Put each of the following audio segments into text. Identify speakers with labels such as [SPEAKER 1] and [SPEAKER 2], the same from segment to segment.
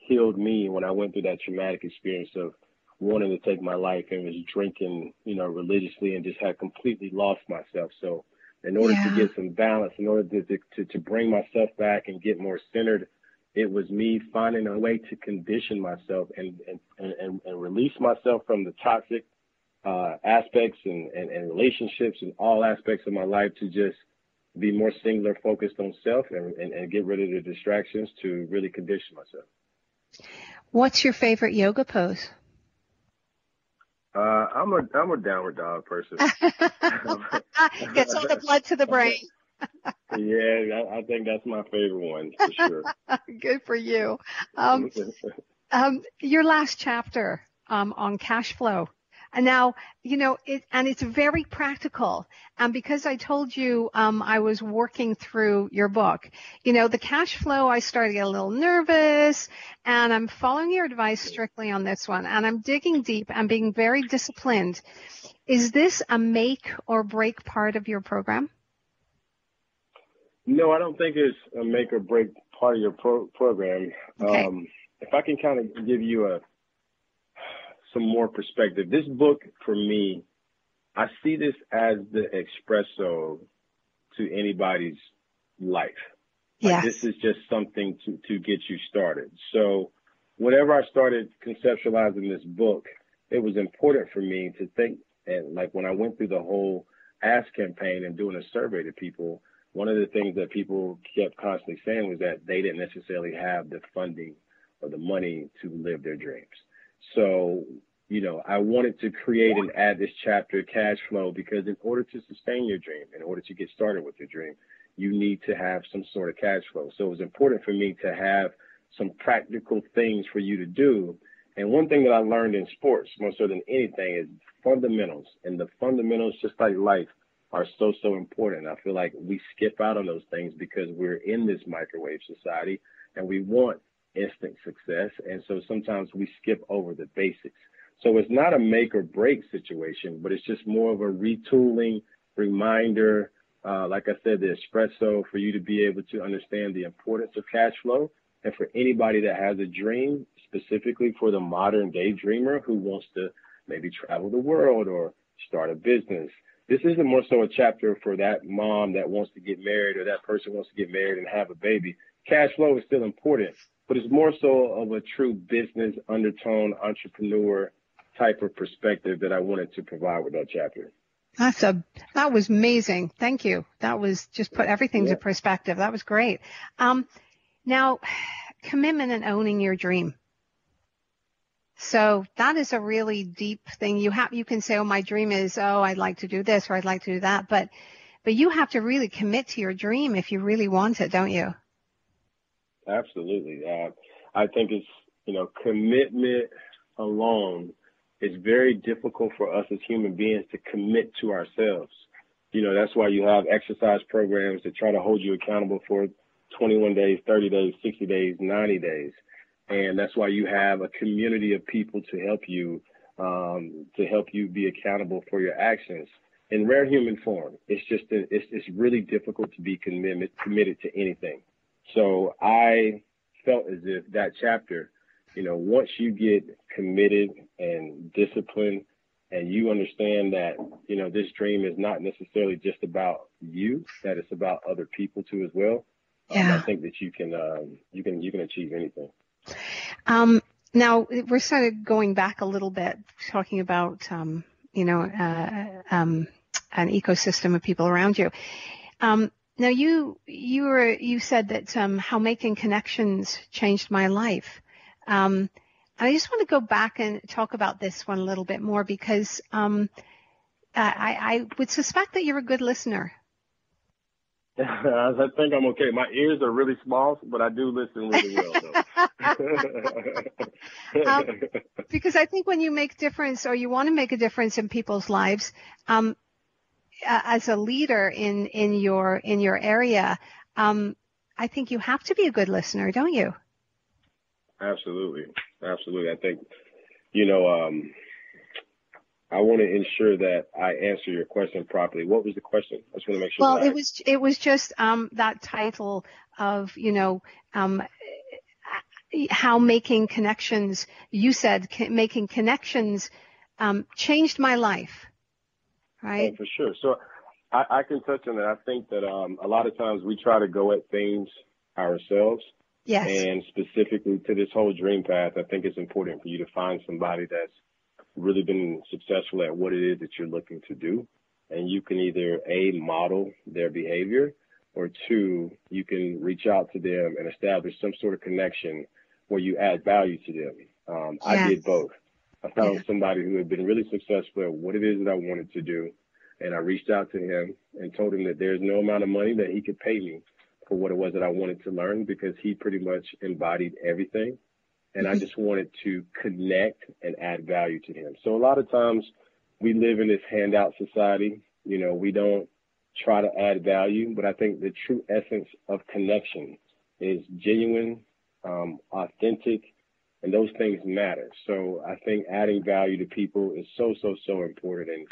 [SPEAKER 1] healed me when I went through that traumatic experience of wanting to take my life and was drinking, religiously and just had completely lost myself. So in order to
[SPEAKER 2] Yeah.
[SPEAKER 1] get some balance, in order to bring myself back and get more centered, it was me finding a way to condition myself and release myself from the toxic aspects and relationships and all aspects of my life to just be more singular focused on self and get rid of the distractions to really condition myself.
[SPEAKER 2] What's your favorite yoga pose?
[SPEAKER 1] I'm a downward dog person.
[SPEAKER 2] Gets all the blood to the brain.
[SPEAKER 1] Yeah, I think that's my favorite one for sure.
[SPEAKER 2] Good for you. Your last chapter on cash flow. And now, it's very practical. And because I told you I was working through your book, the cash flow, I started to get a little nervous, and I'm following your advice strictly on this one. And I'm digging deep and being very disciplined. Is this a make or break part of your program?
[SPEAKER 1] No, I don't think it's a make or break part of your program.
[SPEAKER 2] Okay.
[SPEAKER 1] If I can kind of give you some more perspective, this book for me, I see this as the espresso to anybody's life.
[SPEAKER 2] Yes.
[SPEAKER 1] This is just something to get you started. So whenever I started conceptualizing this book, it was important for me to think, and like when I went through the whole Ask campaign and doing a survey to people, one of the things that people kept constantly saying was that they didn't necessarily have the funding or the money to live their dreams. So, I wanted to create and add this chapter, cash flow, because in order to sustain your dream, in order to get started with your dream, you need to have some sort of cash flow. So it was important for me to have some practical things for you to do. And one thing that I learned in sports, more so than anything, is fundamentals. And the fundamentals, just like life, are so important. I feel like we skip out on those things because we're in this microwave society and we want instant success. And so sometimes we skip over the basics. So it's not a make or break situation, but it's just more of a retooling reminder. Like I said, the espresso for you to be able to understand the importance of cash flow. And for anybody that has a dream, specifically for the modern day dreamer who wants to maybe travel the world or start a business. This isn't more so a chapter for that mom that wants to get married or that person wants to get married and have a baby. Cash flow is still important, but it's more so of a true business undertone, entrepreneur type of perspective that I wanted to provide with that chapter.
[SPEAKER 2] That was amazing. Thank you. That was just put everything to perspective. That was great. Now, commitment and owning your dream. So that is a really deep thing. You can say, my dream is, I'd like to do this or I'd like to do that. But you have to really commit to your dream if you really want it, don't you?
[SPEAKER 1] Absolutely. I think it's, commitment alone is very difficult for us as human beings to commit to ourselves. That's why you have exercise programs that try to hold you accountable for 21 days, 30 days, 60 days, 90 days. And that's why you have a community of people to help you be accountable for your actions. In rare human form, it's really difficult to be committed to anything. So I felt as if that chapter, once you get committed and disciplined and you understand that, this dream is not necessarily just about you, that it's about other people too as well. I think that you can achieve anything.
[SPEAKER 2] Now we're sort of going back a little bit, talking about, an ecosystem of people around you. Now you said that, how making connections changed my life. I just want to go back and talk about this one a little bit more because, I would suspect that you're a good listener.
[SPEAKER 1] I think I'm okay. My ears are really small, but I do listen really well.
[SPEAKER 2] Because I think when you make difference or you want to make a difference in people's lives, as a leader in your area, I think you have to be a good listener, don't you?
[SPEAKER 1] Absolutely. I think, I want to ensure that I answer your question properly. What was the question? I just want to make sure.
[SPEAKER 2] Well, it was just that title of, how making connections, you said making connections changed my life, right?
[SPEAKER 1] Oh, for sure. So I can touch on that. I think that a lot of times we try to go at things ourselves.
[SPEAKER 2] Yes.
[SPEAKER 1] And specifically to this whole dream path, I think it's important for you to find somebody that's really been successful at what it is that you're looking to do. And you can either A, model their behavior, or two, you can reach out to them and establish some sort of connection where you add value to them.
[SPEAKER 2] Yes.
[SPEAKER 1] I did both. I found somebody who had been really successful at what it is that I wanted to do. And I reached out to him and told him that there's no amount of money that he could pay me for what it was that I wanted to learn, because he pretty much embodied everything. And I just wanted to connect and add value to him. So a lot of times we live in this handout society. You know, we don't try to add value, but I think the true essence of connection is genuine, authentic, and those things matter. So I think adding value to people is so important. And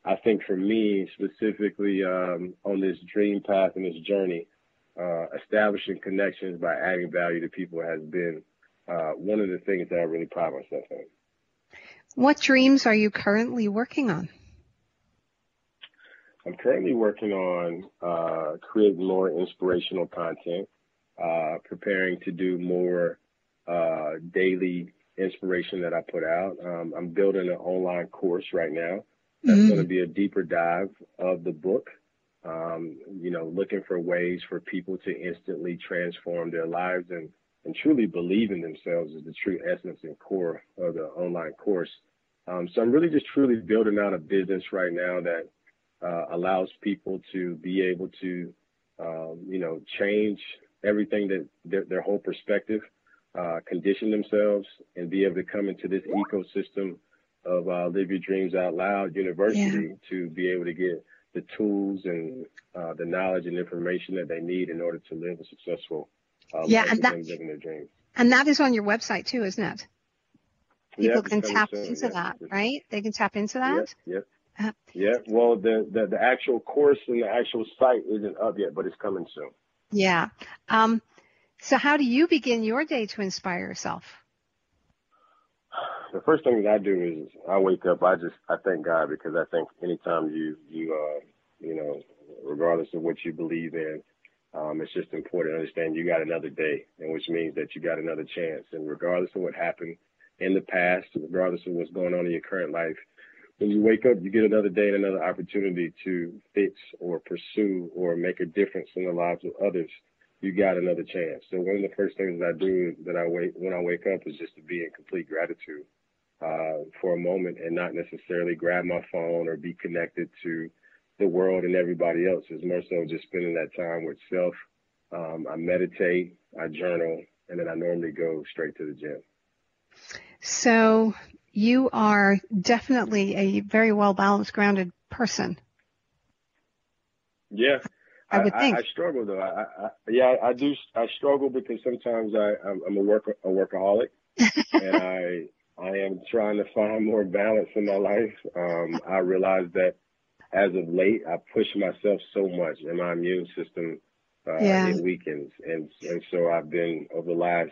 [SPEAKER 1] I think for me specifically on this dream path and this journey, establishing connections by adding value to people has been one of the things that I really pride myself in.
[SPEAKER 2] What dreams are you currently working on?
[SPEAKER 1] I'm currently working on creating more inspirational content, preparing to do more daily inspiration that I put out. I'm building an online course right now that's going to be a deeper dive of the book. You know, looking for ways for people to instantly transform their lives and truly believe in themselves is the true essence and core of the online course. So I'm really just truly building out a business right now that allows people to be able to, you know, change everything that their whole perspective, condition themselves, and be able to come into this ecosystem of Live Your Dreams Out Loud University to be able to get the tools and the knowledge and information that they need in order to live a successful life and living their dreams.
[SPEAKER 2] And that is on your website too, isn't it? People can tap
[SPEAKER 1] soon,
[SPEAKER 2] into that, right? They can tap into that?
[SPEAKER 1] Yeah. Well, the actual course and the actual site isn't up yet, but it's coming soon.
[SPEAKER 2] Yeah. So how do you begin your day to inspire yourself?
[SPEAKER 1] The first thing that I do is I wake up. I thank God, because I think anytime you know, regardless of what you believe in, it's just important to understand you got another day, and which means that you got another chance. And regardless of what happened in the past, regardless of what's going on in your current life, when you wake up, you get another day and another opportunity to fix or pursue or make a difference in the lives of others. You got another chance. So one of the first things that I do when I wake up is just to be in complete gratitude for a moment, and not necessarily grab my phone or be connected to the world and everybody else. It's more so just spending that time with self. I meditate, I journal, and then I normally go straight to the gym.
[SPEAKER 2] So you are definitely a very well-balanced, grounded person.
[SPEAKER 1] Yeah.
[SPEAKER 2] I would think.
[SPEAKER 1] I struggle though. I do. I struggle because sometimes I'm a workaholic, and I am trying to find more balance in my life. I realize that as of late, I push myself so much, and my immune system it weakens, and so I've been over the last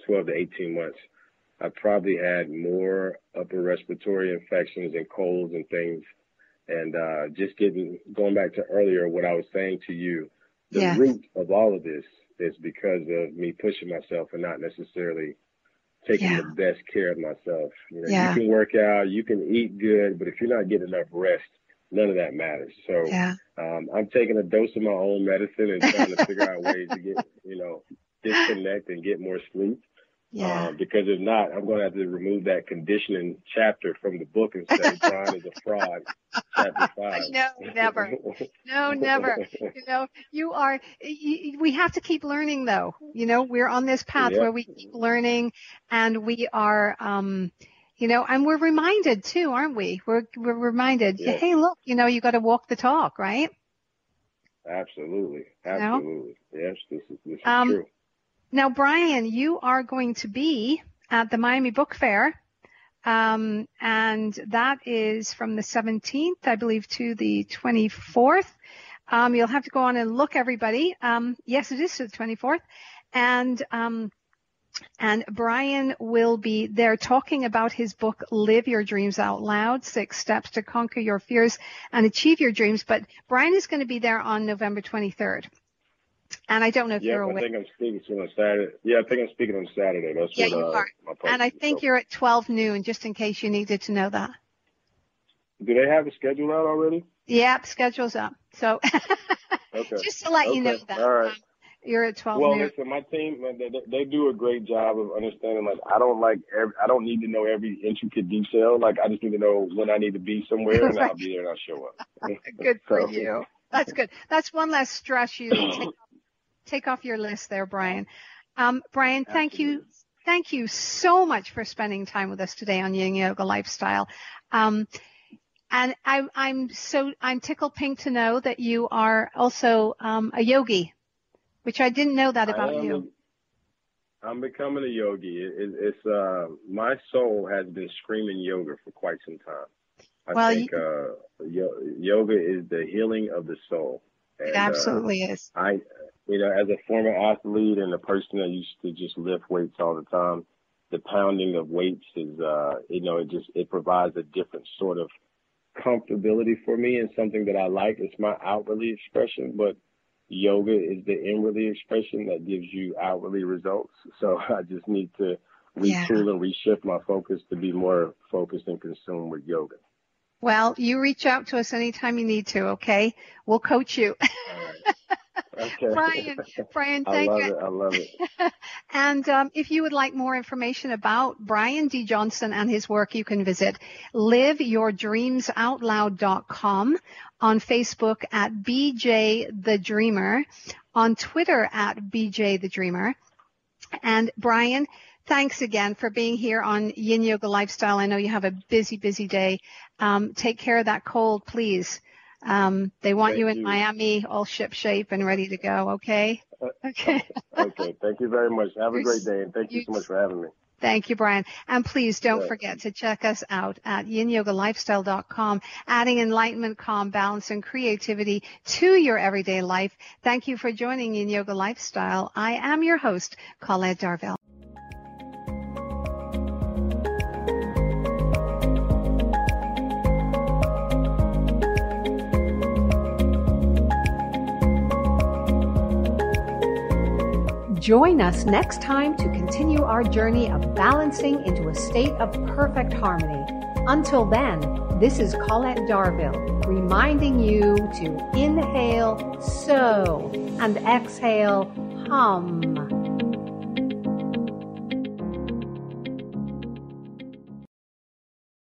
[SPEAKER 1] 12 to 18 months. I've probably had more upper respiratory infections and colds and things. And just going back to earlier, what I was saying to you, the root of all of this is because of me pushing myself and not necessarily taking the best care of myself. You know, you can work out, you can eat good, but if you're not getting enough rest, none of that matters. So I'm taking a dose of my own medicine and trying to figure out ways to get, you know, disconnect and get more sleep. Because if not, I'm going to have to remove that conditioning chapter from the book and say Brian is a fraud, chapter 5.
[SPEAKER 2] No, never. No, never. You know, we have to keep learning though. You know, we're on this path where we keep learning, and we are, you know, and we're reminded too, aren't we? We're reminded, hey, look, you know, you got to walk the talk, right?
[SPEAKER 1] Absolutely. Absolutely. You know? Yes, this is true.
[SPEAKER 2] Now, Brian, you are going to be at the Miami Book Fair, and that is from the 17th, I believe, to the 24th. You'll have to go on and look, everybody. Yes, it is to the 24th. And And Brian will be there talking about his book, Live Your Dreams Out Loud, 6 Steps to Conquer Your Fears and Achieve Your Dreams. But Brian is going to be there on November 23rd. And I don't know if you're aware.
[SPEAKER 1] I think I'm speaking on Saturday. Yeah, I think I'm speaking on Saturday. That's
[SPEAKER 2] yeah,
[SPEAKER 1] what
[SPEAKER 2] you are.
[SPEAKER 1] my
[SPEAKER 2] And I think you're at 12 noon, just in case you needed to know that.
[SPEAKER 1] Do they have a schedule out already?
[SPEAKER 2] Yep, schedule's up. So
[SPEAKER 1] okay.
[SPEAKER 2] Just to let you know that.
[SPEAKER 1] All right.
[SPEAKER 2] You're at 12
[SPEAKER 1] Well,
[SPEAKER 2] noon.
[SPEAKER 1] listen, my team, they do a great job of understanding. Like, I don't need to know every intricate detail. Like, I just need to know when I need to be somewhere, and
[SPEAKER 2] Right.
[SPEAKER 1] I'll be there and I'll show up.
[SPEAKER 2] Good for you. That's good. That's one less stress you take off your list there, Brian. Brian, thank you. Thank you so much for spending time with us today on Yin Yoga Lifestyle. And I'm tickled pink to know that you are also a yogi, which I didn't know that about you.
[SPEAKER 1] I'm becoming a yogi. It's my soul has been screaming yoga for quite some time. I think yoga is the healing of the soul. And,
[SPEAKER 2] it absolutely is.
[SPEAKER 1] As a former athlete and a person that used to just lift weights all the time, the pounding of weights is, it provides a different sort of comfortability for me and something that I like. It's my outwardly expression, but yoga is the inwardly expression that gives you outwardly results. So I just need to retool and reshift my focus to be more focused and consumed with yoga.
[SPEAKER 2] Well, you reach out to us anytime you need to, okay? We'll coach you.
[SPEAKER 1] Okay.
[SPEAKER 2] Brian, thank you.
[SPEAKER 1] I love it.
[SPEAKER 2] And if you would like more information about Brian D. Johnson and his work, you can visit liveyourdreamsoutloud.com, on Facebook at BJ the Dreamer, on Twitter at BJ the Dreamer. And Brian, thanks again for being here on Yin Yoga Lifestyle. I know you have a busy, busy day. Take care of that cold, please. They want you in Miami, all ship shape and ready to go. Okay. Okay.
[SPEAKER 1] Okay. Thank you very much. Have a great day, and thank you so much for having me.
[SPEAKER 2] Thank you, Brian. And please don't forget to check us out at yinyogalifestyle.com, adding enlightenment, calm, balance, and creativity to your everyday life. Thank you for joining Yin Yoga Lifestyle. I am your host, Colette Darville. Join us next time to continue our journey of balancing into a state of perfect harmony. Until then, this is Colette Darville, reminding you to inhale, sow, and exhale, hum.